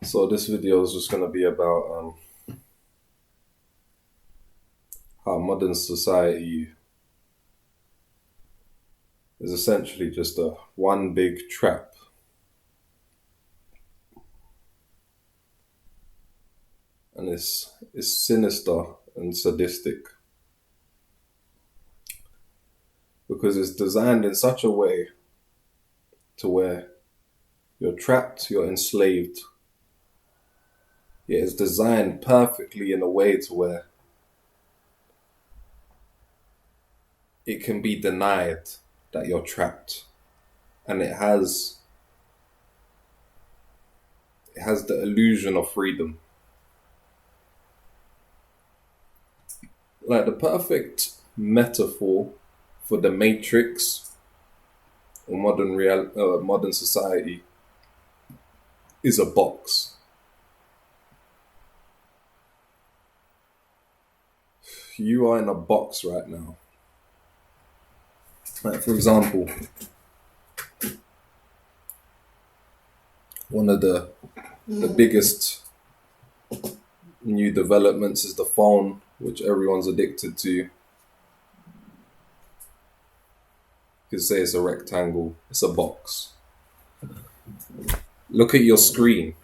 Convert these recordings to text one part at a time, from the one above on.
So this video is just going to be about how modern society is essentially just a one big trap, and it's sinister and sadistic because it's designed in such a way to where you're trapped, you're enslaved. Yet it's designed perfectly in a way to where it can be denied that you're trapped, and it has the illusion of freedom. Like the perfect metaphor for the matrix or modern society is a box. You are in a box right now. Like, for example, one of the biggest new developments is the phone, which everyone's addicted to. You could say it's a rectangle, it's a box. Look at your screen.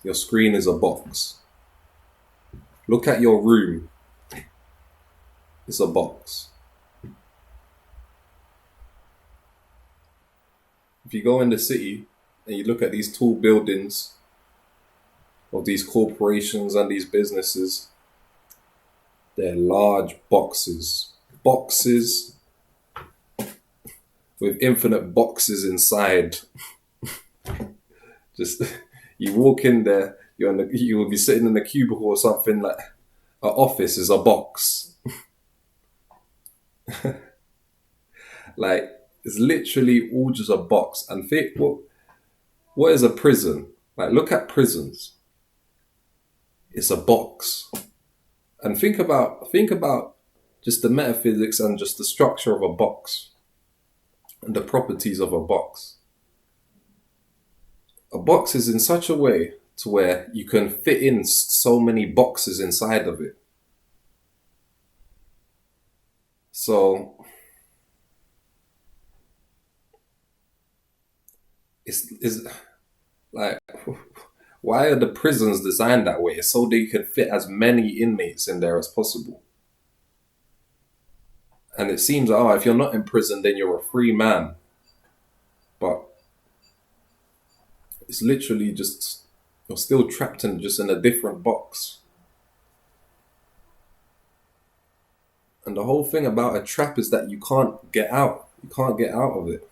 Your screen is a box. Look at your room. It's a box. If you go in the city and you look at these tall buildings of these corporations and these businesses, they're large boxes. Boxes with infinite boxes inside. Just, you walk in there, you will be sitting in a cubicle or something, like an office is a box. Like, it's literally all just a box. And think, what is a prison? Like, look at prisons. It's a box. And think about just the metaphysics and just the structure of a box and the properties of a box. A box is in such a way to where you can fit in so many boxes inside of it. So it's like, why are the prisons designed that way? It's so they can fit as many inmates in there as possible. And it seems, if you're not in prison, then you're a free man. But it's literally just, you're still trapped in a different box. And the whole thing about a trap is that you can't get out. You can't get out of it.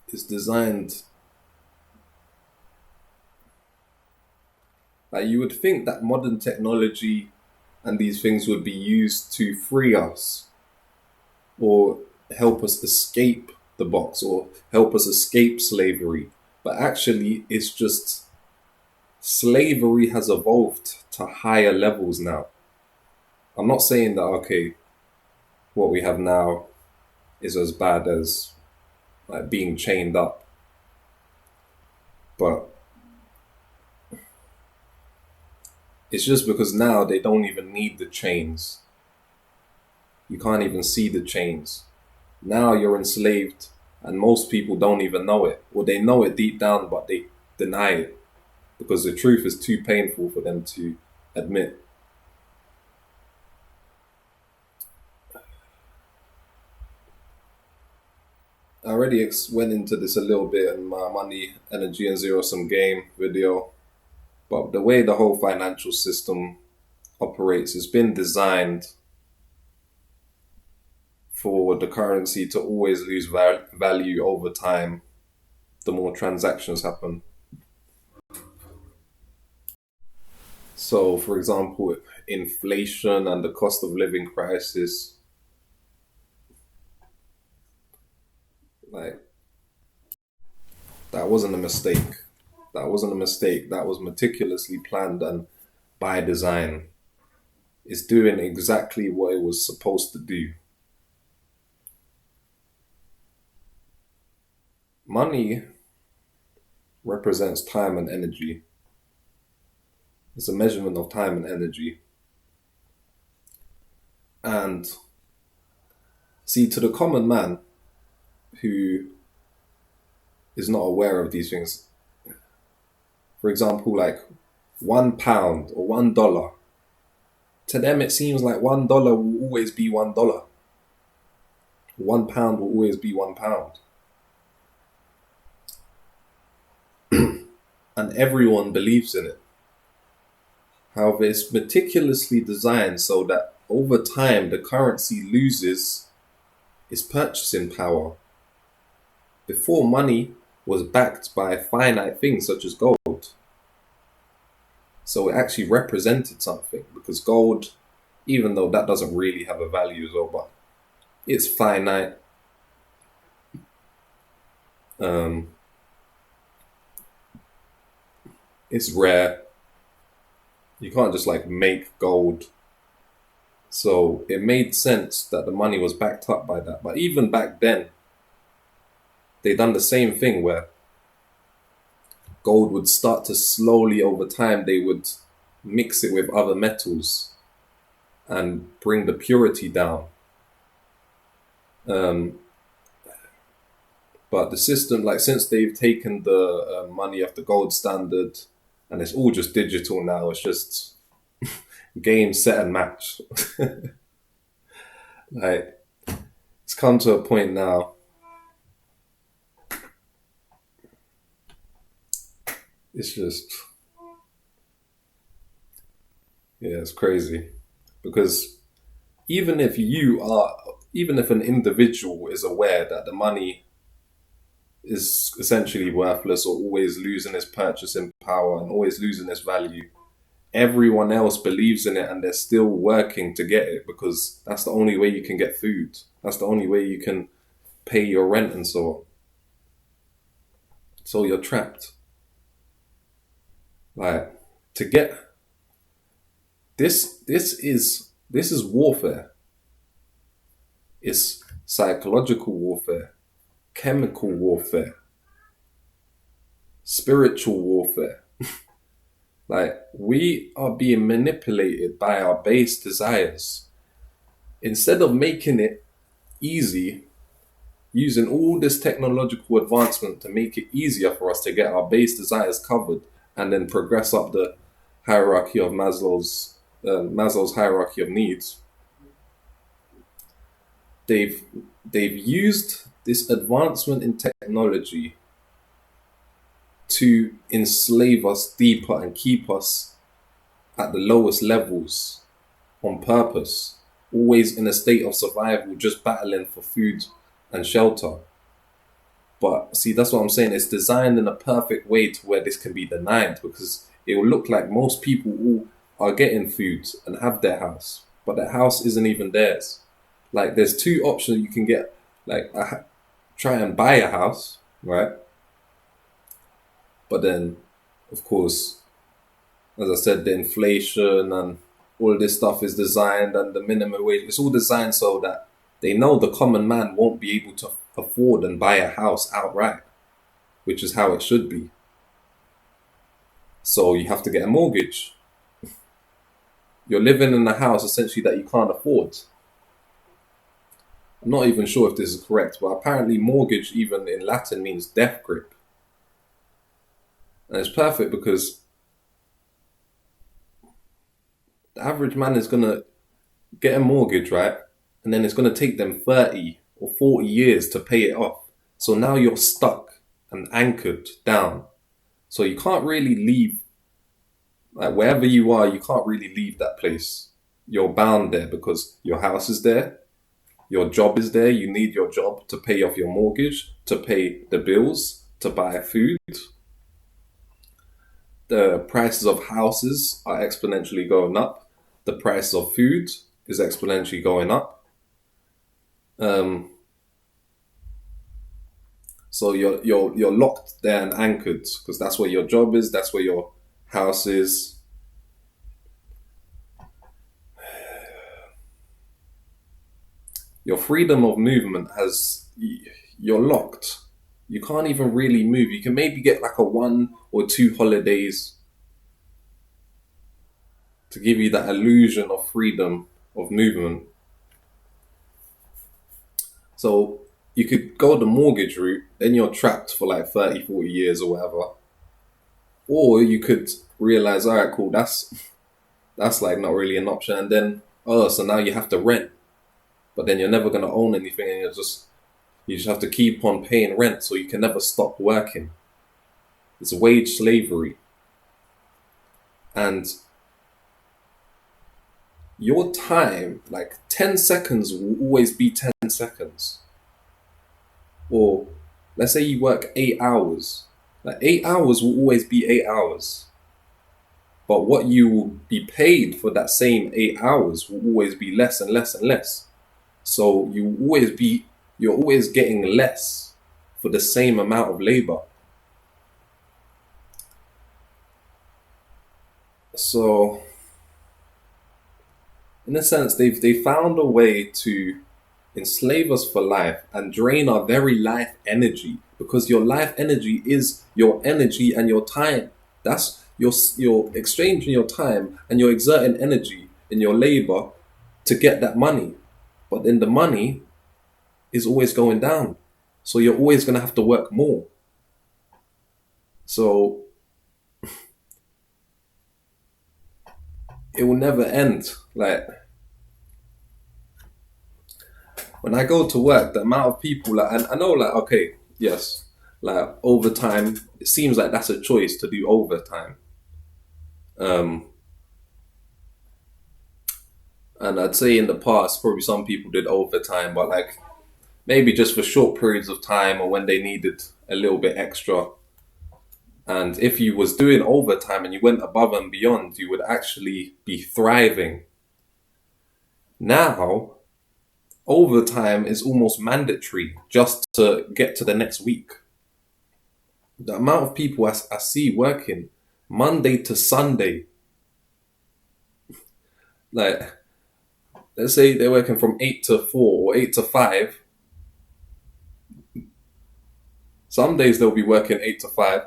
It's designed, like, you would think that modern technology and these things would be used to free us or help us escape the box or help us escape slavery. But actually, it's just slavery has evolved to higher levels now. I'm not saying that, what we have now is as bad as like being chained up. But it's just because now they don't even need the chains. You can't even see the chains. Now you're enslaved, and most people don't even know it. Or they know it deep down, but they deny it because the truth is too painful for them to admit. I already went into this a little bit in my Money, Energy and Zero Sum Game video. But the way the whole financial system operates has been designed for the currency to always lose value over time the more transactions happen. So, for example, inflation and the cost of living crisis, like, that wasn't a mistake. That wasn't a mistake. That was meticulously planned and by design. It's doing exactly what it was supposed to do. Money represents time and energy. It's a measurement of time and energy. And see, to the common man who is not aware of these things, for example, like £1 or $1, to them it seems like $1 will always be $1. £1 will always be £1. And everyone believes in it. However, it's meticulously designed so that over time the currency loses its purchasing power. Before, money was backed by finite things such as gold. So it actually represented something, because gold, even though that doesn't really have a value as well, but it's finite. It's rare. You can't just like make gold. So it made sense that the money was backed up by that. But even back then, they done the same thing where gold would start to slowly over time, they would mix it with other metals and bring the purity down. But the system, like since they've taken the money off the gold standard and it's all just digital now, it's just game, set and match. Like, it's come to a point now. It's just, yeah, it's crazy. Because even if an individual is aware that the money is essentially worthless or always losing its purchasing power and always losing its value, everyone else believes in it and they're still working to get it, because that's the only way you can get food. That's the only way you can pay your rent and so on. So you're trapped. Like, to get this is warfare. It's psychological warfare, chemical warfare, spiritual warfare. Like, we are being manipulated by our base desires. Instead of making it easy, using all this technological advancement to make it easier for us to get our base desires covered and then progress up the hierarchy of Maslow's hierarchy of needs, they've used this advancement in technology to enslave us deeper and keep us at the lowest levels on purpose, always in a state of survival, just battling for food and shelter. But see, that's what I'm saying. It's designed in a perfect way to where this can be denied, because it will look like most people all are getting food and have their house, but their house isn't even theirs. Like, there's two options you can get. Like, try and buy a house, right? But then, of course, as I said, the inflation and all this stuff is designed, and the minimum wage, it's all designed so that they know the common man won't be able to afford and buy a house outright, which is how it should be. So you have to get a mortgage. You're living in a house essentially that you can't afford. I'm not even sure if this is correct, but apparently mortgage, even in Latin, means death grip. And it's perfect because the average man is going to get a mortgage, right? And then it's going to take them 30 or 40 years to pay it off. So now you're stuck and anchored down. So you can't really leave, like wherever you are, you can't really leave that place. You're bound there because your house is there. Your job is there. You need your job to pay off your mortgage, to pay the bills, to buy food. The prices of houses are exponentially going up. The price of food is exponentially going up. So you're locked there and anchored, because that's where your job is. That's where your house is. Your freedom of movement you're locked. You can't even really move. You can maybe get like a 1 or 2 holidays to give you that illusion of freedom of movement. So you could go the mortgage route, then you're trapped for like 30, 40 years or whatever. Or you could realize, all right, cool, that's like not really an option. And then, oh, so now you have to rent. But then you're never gonna own anything, and you just have to keep on paying rent, so you can never stop working. It's wage slavery. And your time, like 10 seconds will always be 10 seconds. Or let's say you work 8 hours. Like 8 hours will always be 8 hours. But what you will be paid for that same 8 hours will always be less and less and less. So you're always getting less for the same amount of labor. So in a sense, they found a way to enslave us for life and drain our very life energy, because your life energy is your energy and your time. That's you're exchanging your time and you're exerting energy in your labor to get that money. But then the money is always going down. So you're always going to have to work more. So it will never end. Like, when I go to work, the amount of people, like, and I know, like, okay, yes, like overtime, it seems like that's a choice to do overtime. Um, and I'd say in the past, probably some people did overtime, but like maybe just for short periods of time or when they needed a little bit extra. And if you was doing overtime and you went above and beyond, you would actually be thriving. Now, overtime is almost mandatory just to get to the next week. The amount of people I see working Monday to Sunday, like, let's say they're working from 8 to 4 or 8 to 5. Some days they'll be working 8 to 5.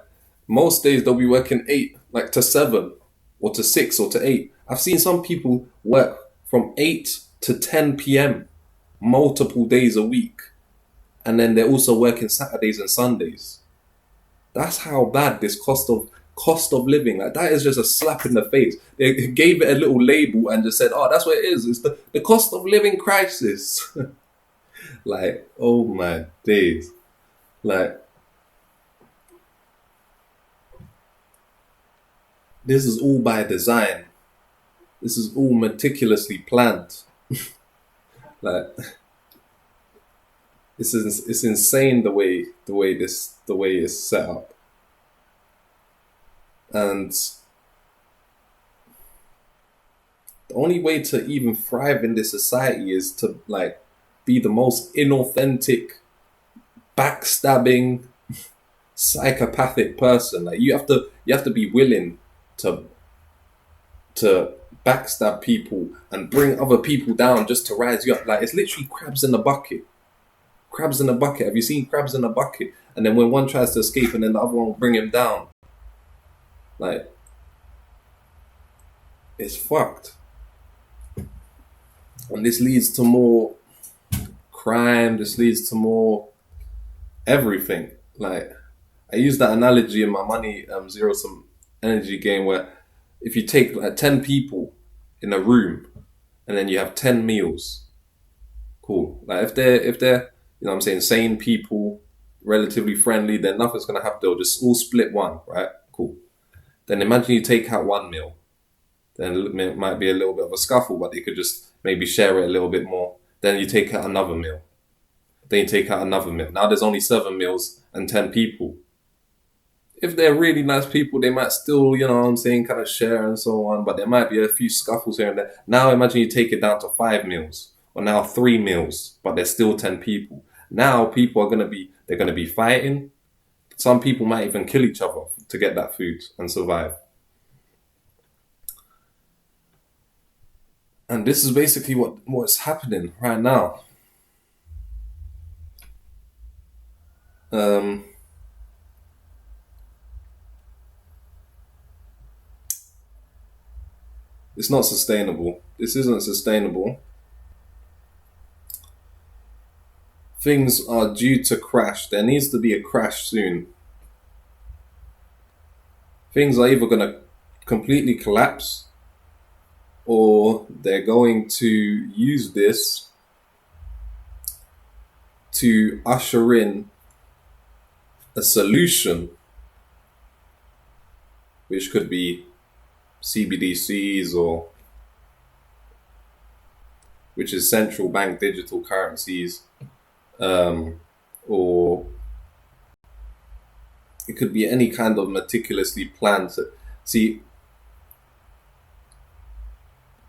Most days they'll be working 8, like to 7 or to 6 or to 8. I've seen some people work from 8 to 10 p.m. multiple days a week. And then they're also working Saturdays and Sundays. That's how bad this cost of living, like, that is just a slap in the face. They gave it a little label and just said, oh, that's what it is. It's the cost of living crisis. Like, oh my days. Like, this is all by design. This is all meticulously planned. Like, it's insane the way it's set up. And the only way to even thrive in this society is to, like, be the most inauthentic, backstabbing, psychopathic person. Like, you have to be willing to backstab people and bring other people down just to rise you up. Like, it's literally crabs in a bucket. Crabs in a bucket. Have you seen crabs in a bucket? And then when one tries to escape, and then the other one will bring him down. Like, it's fucked. And this leads to more crime. This leads to more everything. Like, I use that analogy in my money zero sum energy game, where if you take like 10 people in a room and then you have 10 meals, cool. Like, if they're you know what I'm saying, sane people, relatively friendly, then nothing's gonna happen. They'll just all split one, right? Cool. Then imagine you take out one meal. Then it might be a little bit of a scuffle, but they could just maybe share it a little bit more. Then you take out another meal. Then you take out another meal. Now there's only 7 meals and 10 people. If they're really nice people, they might still, you know what I'm saying, kind of share and so on, but there might be a few scuffles here and there. Now imagine you take it down to 5 meals, or now 3 meals, but there's still 10 people. Now people are they're gonna be fighting. Some people might even kill each other to get that food and survive. And this is basically what's happening right now. It's not sustainable. This isn't sustainable. Things are due to crash. There needs to be a crash soon. Things are either going to completely collapse, or they're going to use this to usher in a solution, which could be CBDCs, or which is central bank digital currencies, or it could be any kind of meticulously planned. See,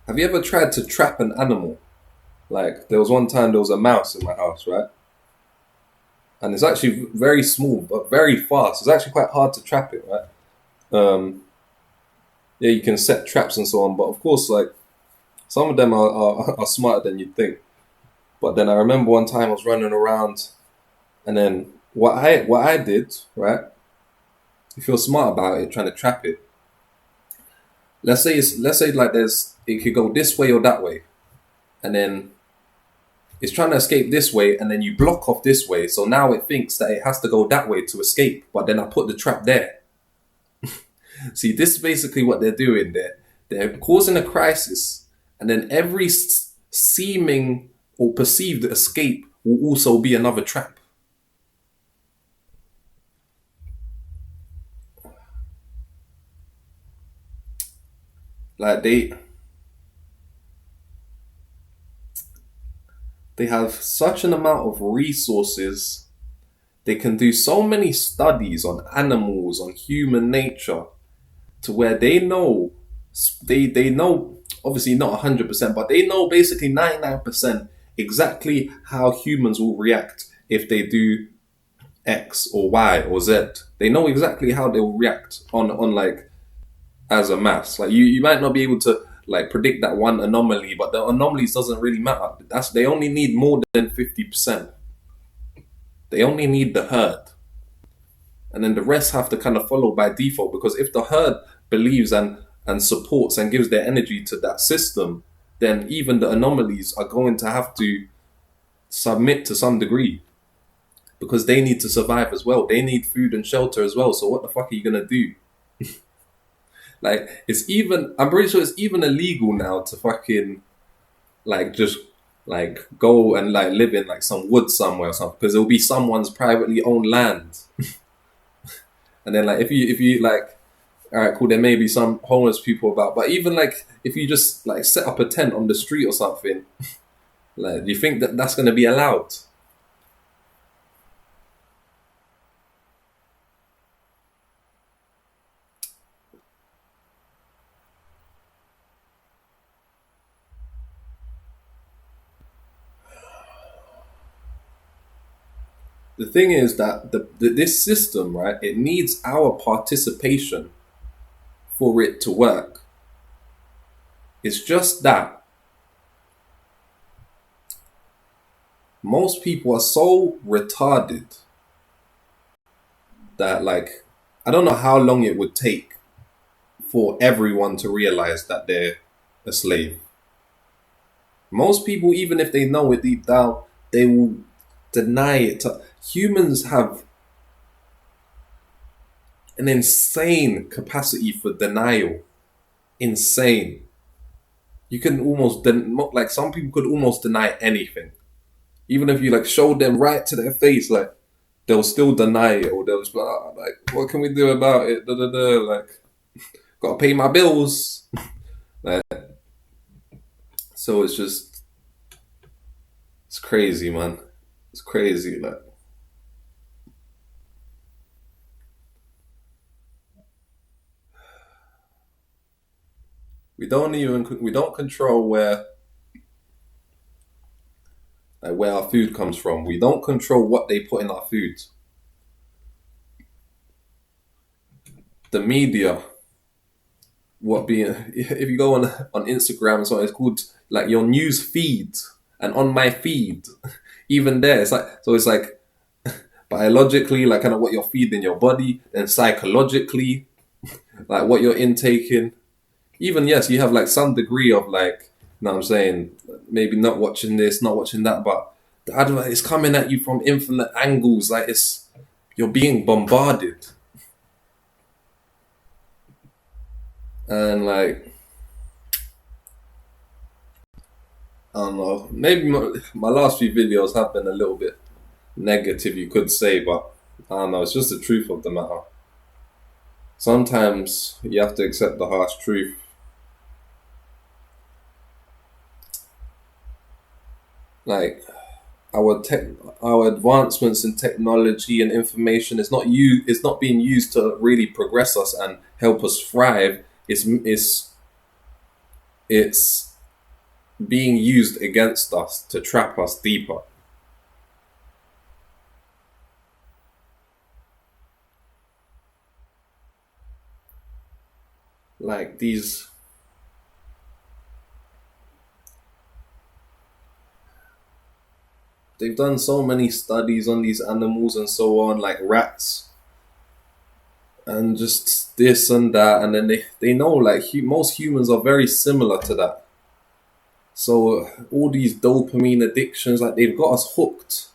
have you ever tried to trap an animal? Like, there was one time there was a mouse in my house, right? And it's actually very small, but very fast. It's actually quite hard to trap it, right? Yeah, you can set traps and so on, but of course, like, some of them are smarter than you'd think. But then I remember one time I was running around, and then what I did, right? If you're smart about it, trying to trap it. Let's say like it could go this way or that way, and then it's trying to escape this way, and then you block off this way. So now it thinks that it has to go that way to escape, but then I put the trap there. See, this is basically what they're doing there. They're causing a crisis, and then every seeming or perceived escape will also be another trap. Like they have such an amount of resources. They can do so many studies on animals, on human nature, to where they know, they know, obviously not 100%, but they know basically 99% exactly how humans will react if they do X or Y or Z. They know exactly how they will react on like, as a mass. Like, you might not be able to like predict that one anomaly, but the anomalies doesn't really matter. They only need more than 50%. They only need the herd. And then the rest have to kind of follow by default, because if the herd believes and supports and gives their energy to that system, then even the anomalies are going to have to submit to some degree, because they need to survive as well. They need food and shelter as well. So what the fuck are you going to do? Like, I'm pretty sure it's even illegal now to fucking, like, just, like, go and, like, live in, like, some woods somewhere or something, because it'll be someone's privately owned land. And then, like, if you, like, all right, cool, there may be some homeless people about, but even, like, if you just, like, set up a tent on the street or something, like, do you think that that's going to be allowed? The thing is that this system, right, it needs our participation for it to work. It's just that most people are so retarded that, like, I don't know how long it would take for everyone to realize that they're a slave. Most people, even if they know it deep down, they will deny it. Humans have an insane capacity for denial. Insane. You can almost, like, some people could almost deny anything. Even if you, like, showed them right to their face, like, they'll still deny it, or they'll just be like, what can we do about it? Like, gotta pay my bills. Like, so it's just, it's crazy, man. It's crazy, like. We don't control where our food comes from. We don't control what they put in our food. The media, if you go on Instagram and so on, it's called, like, your news feed, and on my feed, even there, it's like biologically, like, kind of what you're feeding your body, and psychologically, like, what you're intaking. even yes, you have like some degree of like, you know what I'm saying, maybe not watching this, not watching that, but the advert is coming at you from infinite angles. Like you're being bombarded, and like I don't know, maybe my last few videos have been a little bit negative, you could say, but I don't know. It's just the truth of the matter. Sometimes you have to accept the harsh truth. Like our advancements in technology and information is not being used to really progress us and help us thrive. It's being used against us to trap us deeper. Like they've done so many studies on these animals and so on, like rats, and just this and that, and then they know like most humans are very similar to that. So all these dopamine addictions, like they've got us hooked.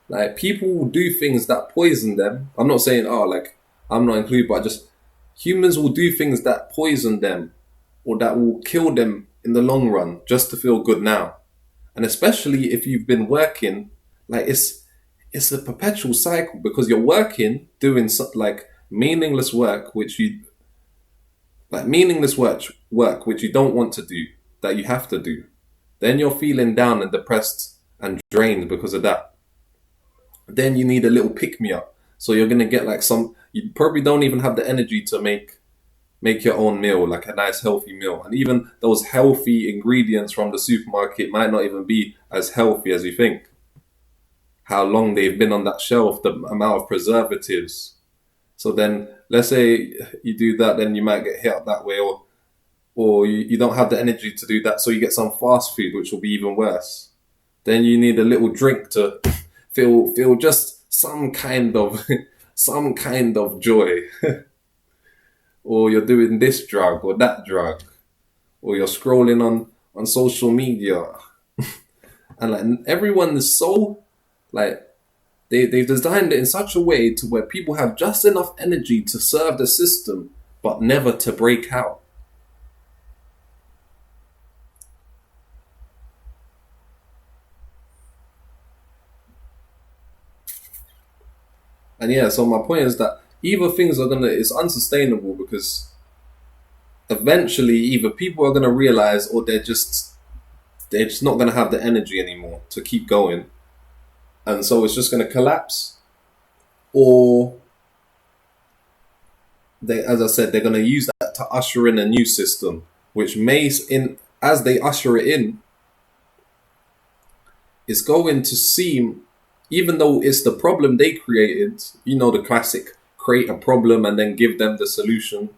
Like people will do things that poison them. I'm not saying like I'm not included, but just humans will do things that poison them or that will kill them in the long run just to feel good now. And especially if you've been working, like it's a perpetual cycle because you're working doing like meaningless work, work which you don't want to do, that you have to do. Then you're feeling down and depressed and drained because of that. Then you need a little pick me up. So you're gonna get like you probably don't even have the energy to make your own meal, like a nice healthy meal. And even those healthy ingredients from the supermarket might not even be as healthy as you think. How long they've been on that shelf, the amount of preservatives. So then let's say you do that, then you might get hit up that way, or you don't have the energy to do that, so you get some fast food, which will be even worse. Then you need a little drink to feel just some kind of some kind of joy. Or you're doing this drug or that drug, or you're scrolling on social media. And like everyone is so like they've designed it in such a way to where people have just enough energy to serve the system but never to break out. And yeah, so my point is that either things are it's unsustainable because eventually either people are gonna realize or they're just not gonna have the energy anymore to keep going. And so it's just gonna collapse. Or as I said, they're gonna use that to usher in a new system, which as they usher it in, it's going to seem, even though it's the problem they created, the classic create a problem and then give them the solution.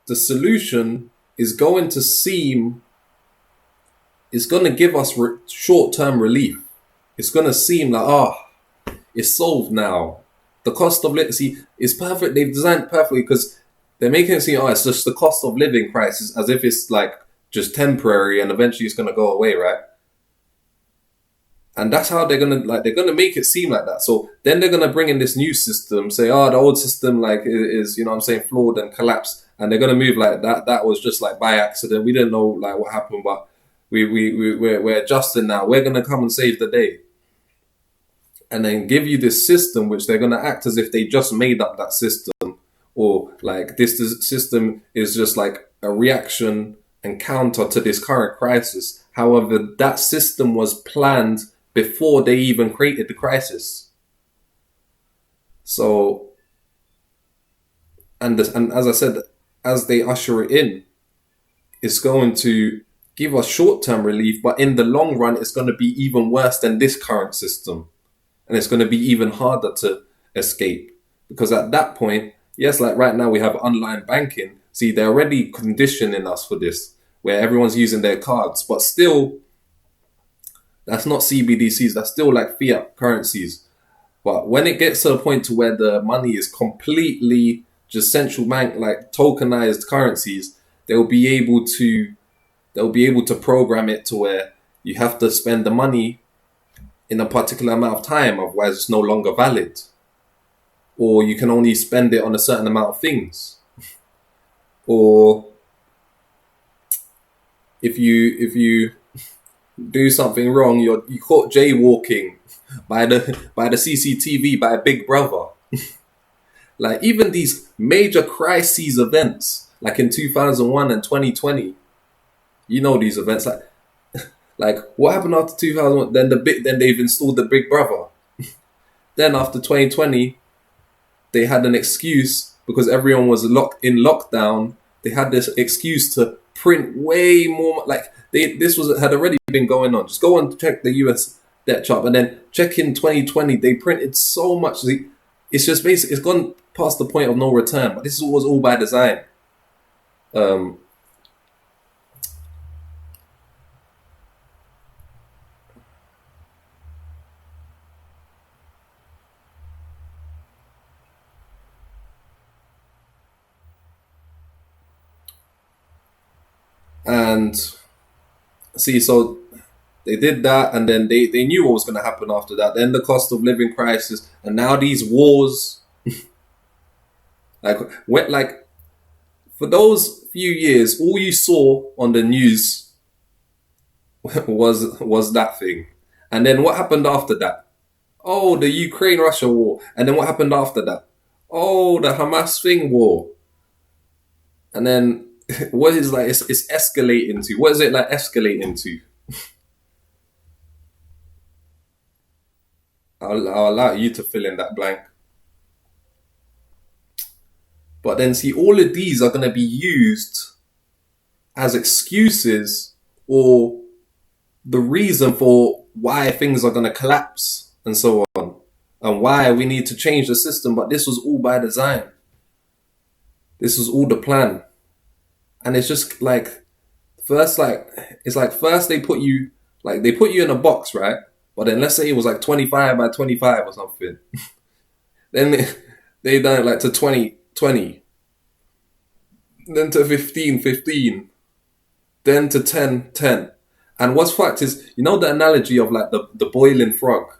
The solution is going to give us short-term relief. It's going to seem like, it's solved now. The cost of living, is perfect. They've designed it perfectly because they're making it seem, it's just the cost of living crisis, as if it's like just temporary and eventually it's going to go away, right? And that's how they're going to make it seem like that. So then they're going to bring in this new system, say, the old system like is, flawed and collapsed. And they're going to move like that. That was just like by accident. We didn't know like what happened, but we're adjusting now. We're going to come and save the day. And then give you this system, which they're going to act as if they just made up that system. Or like this system is just like a reaction and counter to this current crisis. However, that system was planned before they even created the crisis. So, and as I said, as they usher it in, it's going to give us short-term relief, but in the long run, it's going to be even worse than this current system. And it's going to be even harder to escape. Because at that point, yes, like right now we have online banking. See, they're already conditioning us for this, where everyone's using their cards. But still, That's not CBDCs. That's still like fiat currencies. But when it gets to a point to where the money is completely just central bank like tokenized currencies, they'll be able to they'll be able to program it to where you have to spend the money in a particular amount of time, otherwise it's no longer valid. Or you can only spend it on a certain amount of things. Or if you do something wrong, you caught jaywalking by the CCTV by Big Brother. Like even these major crises events, like in 2001 and 2020, you know these events like what happened after 2001? Then they've installed the Big Brother. Then after 2020, they had an excuse because everyone was locked in lockdown. They had this excuse to print way more. Like this had already been going on. Just go and check the US debt chart, and then check in 2020. They printed so much. It's just basically it's gone past the point of no return. But this was all by design. Um, and see, so they did that, and then they knew what was going to happen after that. Then the cost of living crisis, and now these wars. Like for those few years, all you saw on the news was that thing. And then what happened after that? Oh, the Ukraine-Russia war. And then what happened after that? Oh, the Hamas thing war. And then what is like it's escalating to? What is it like escalating to? I'll allow you to fill in that blank. But then see, all of these are going to be used as excuses or the reason for why things are going to collapse and so on, and why we need to change the system. But this was all by design. This was all the plan. And it's just like, first they put you in a box, right? But then let's say it was like 25 by 25 or something. Then they done it like to 20, 20. Then to 15, 15. Then to 10, 10. And what's fact is, you know the analogy of like the boiling frog?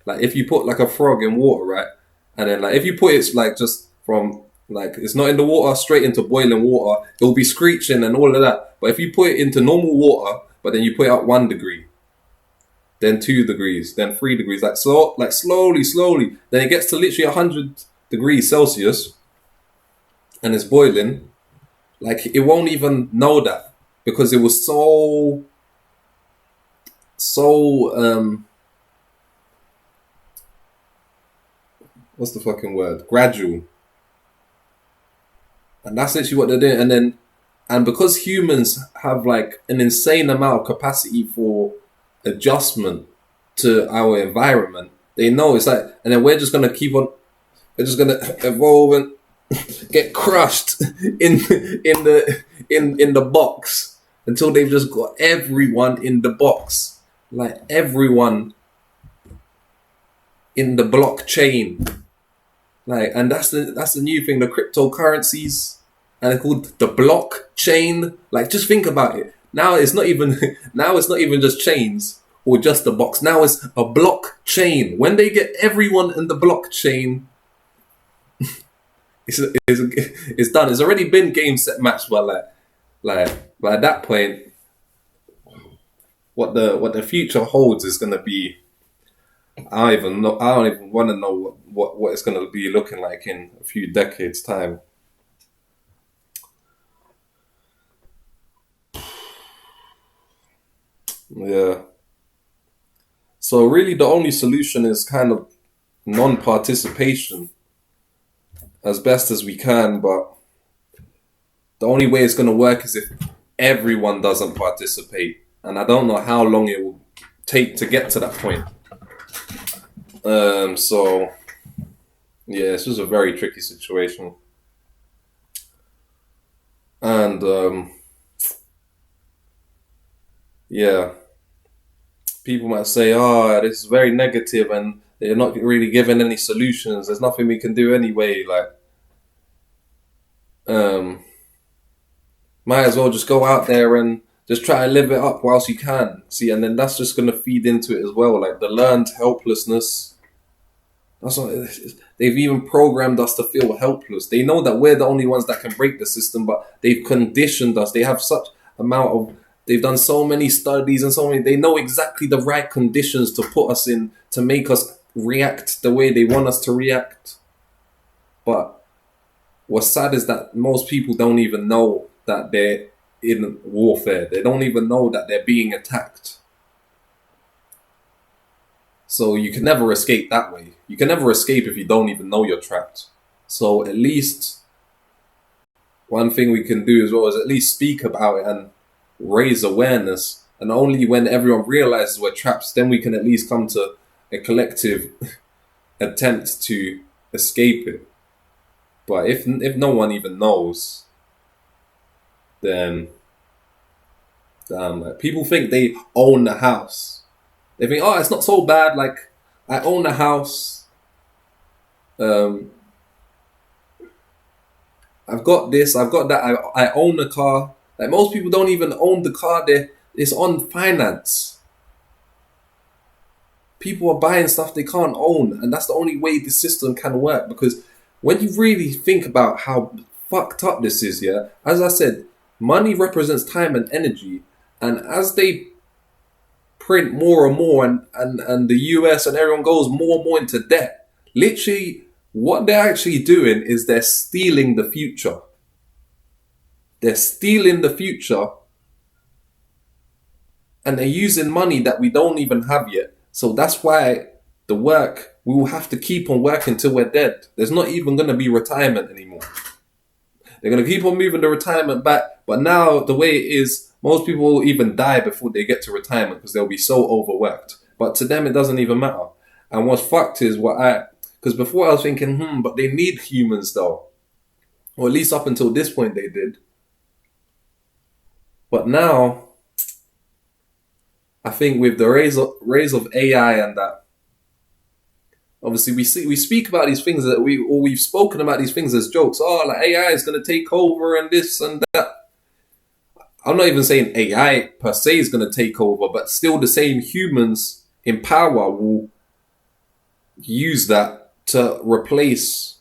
Like if you put like a frog in water, right? And then like if you put it like just from like it's not in the water straight into boiling water, it will be screeching and all of that. But if you put it into normal water, but then you put it up 1 degree, then 2 degrees, then 3 degrees, like slowly, then it gets to literally 100 degrees Celsius and it's boiling. Like it won't even know that because it was so what's the fucking word? Gradual. And that's literally what they're doing. And because humans have like an insane amount of capacity for adjustment to our environment, they know it's like, and then we're just gonna evolve and get crushed in the box until they've just got everyone in the box, like everyone in the blockchain. Like, and that's the new thing, the cryptocurrencies, and they're called the blockchain. Like, just think about it. Now it's not even just chains or just the box. Now it's a blockchain. When they get everyone in the blockchain, it's done. It's already been game set match, but like by that point, what the future holds is gonna be. I don't even want to know what it's going to be looking like in a few decades' time. Yeah. So really the only solution is kind of non-participation as best as we can, but the only way it's going to work is if everyone doesn't participate. And I don't know how long it will take to get to that point. So yeah, it's just a very tricky situation. And yeah. people might say, "Oh, this is very negative," and they're not really given any solutions. There's nothing we can do anyway. Like, um, might as well just go out there and just try to live it up whilst you can. See, and then that's just gonna feed into it as well. Like the learned helplessness. That's what, they've even programmed us to feel helpless. They know that we're the only ones that can break the system, but they've conditioned us. They have such amount of. They've done so many studies and so many. They know exactly the right conditions to put us in to make us react the way they want us to react. But what's sad is that most people don't even know that they're in warfare. They don't even know that they're being attacked. So you can never escape that way. You can never escape if you don't even know you're trapped. So at least one thing we can do as well is at least speak about it and raise awareness. And only when everyone realizes we're trapped, then we can at least come to a collective attempt to escape it. But if no one even knows, then like, people think they own the house. They think, oh, it's not so bad. Like, I own a house. I've got this. I've got that. I own a car. Like most people don't even own the car. It's on finance. People are buying stuff they can't own, and that's the only way the system can work. Because when you really think about how fucked up this is, yeah, as I said, money represents time and energy, and as they print more and more, and the US and everyone goes more and more into debt, literally what they're actually doing is they're stealing the future. They're stealing the future, and they're using money that we don't even have yet. So that's why the work, we will have to keep on working till we're dead. There's not even going to be retirement anymore. They're going to keep on moving the retirement back. But now the way it is, most people will even die before they get to retirement because they'll be so overworked. But to them, it doesn't even matter. And what's fucked is because before I was thinking, but they need humans though. Or at least up until this point they did. But now, I think with the rise of AI and that, obviously we speak about these things that we've spoken about these things as jokes. Oh, like AI is going to take over and this and that. I'm not even saying AI per se is going to take over, but still the same humans in power will use that to replace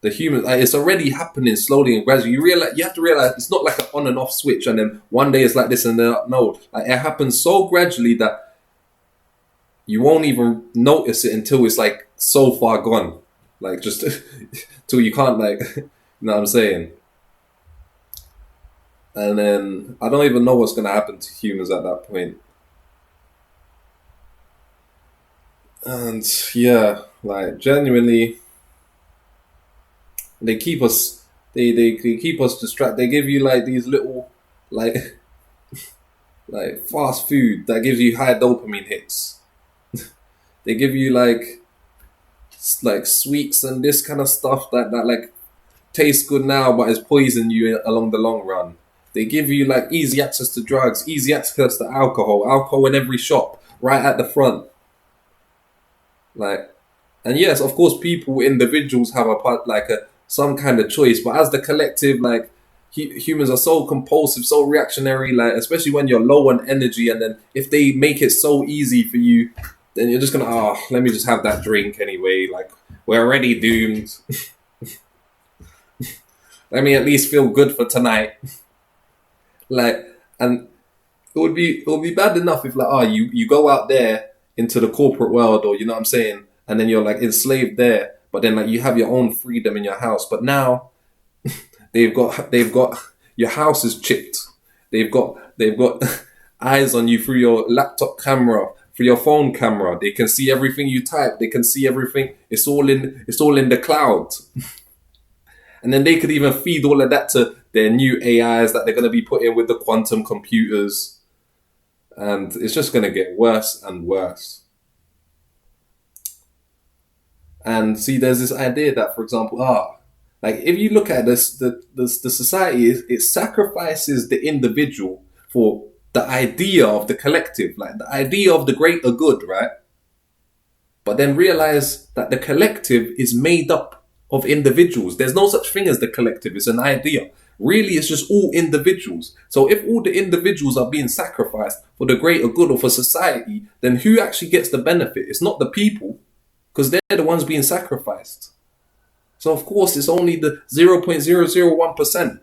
the humans. Like, it's already happening slowly and gradually. You have to realize it's not like an on and off switch, and then one day it's like this and then no. Like, it happens so gradually that you won't even notice it until it's like so far gone. Like just till you can't, like, you know what I'm saying? And then I don't even know what's going to happen to humans at that point. And yeah, like genuinely, they keep us, they keep us distracted. They give you like these little, like, like fast food that gives you high dopamine hits. They give you like sweets and this kind of stuff that like tastes good now, but is poison you along the long run. They give you like easy access to drugs, easy access to alcohol in every shop, right at the front. Like, and yes, of course, individuals have some kind of choice, but as the collective, like humans are so compulsive, so reactionary, like especially when you're low on energy, and then if they make it so easy for you, then you're just gonna let me just have that drink anyway. Like we're already doomed. Let me at least feel good for tonight. Like, and it would be bad enough if like you go out there into the corporate world, or you know what I'm saying, and then you're like enslaved there, but then like you have your own freedom in your house. But now they've got your house is chipped. They've got eyes on you through your laptop camera, through your phone camera. They can see everything you type. They can see everything. It's all in the cloud. And then they could even feed all of that to their new AIs that they're going to be put in with the quantum computers. And it's just going to get worse and worse. And see, there's this idea that, for example, like if you look at this, the society, it sacrifices the individual for the idea of the collective, like the idea of the greater good, right? But then realize that the collective is made up of individuals. There's no such thing as the collective. It's an idea. Really, it's just all individuals. So if all the individuals are being sacrificed for the greater good or for society, then who actually gets the benefit? It's not the people, because they're the ones being sacrificed. So of course, it's only the 0.001%.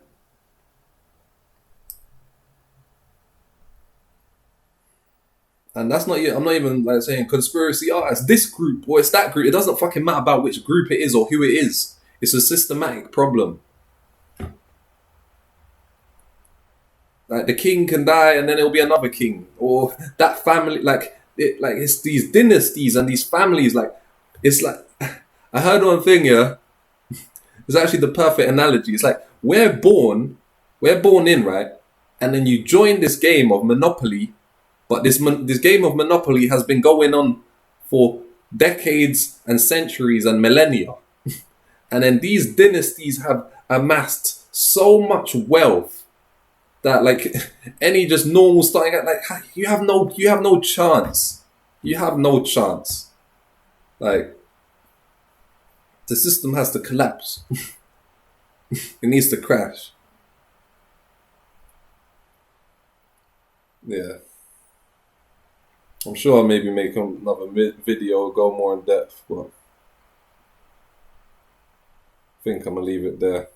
And that's not, I'm not even like saying conspiracy, oh, it's this group or it's that group. It doesn't fucking matter about which group it is or who it is. It's a systematic problem. Like the king can die and then there'll be another king. Or that family, it's these dynasties and these families, it's like, I heard one thing, yeah. It's actually the perfect analogy. It's like, we're born in, right? And then you join this game of Monopoly. But this game of Monopoly has been going on for decades and centuries and millennia. And then these dynasties have amassed so much wealth that like any just normal starting out, like you have no chance. You have no chance. Like the system has to collapse. It needs to crash. Yeah. I'm sure I'll maybe make another video, go more in depth, but I think I'm going to leave it there.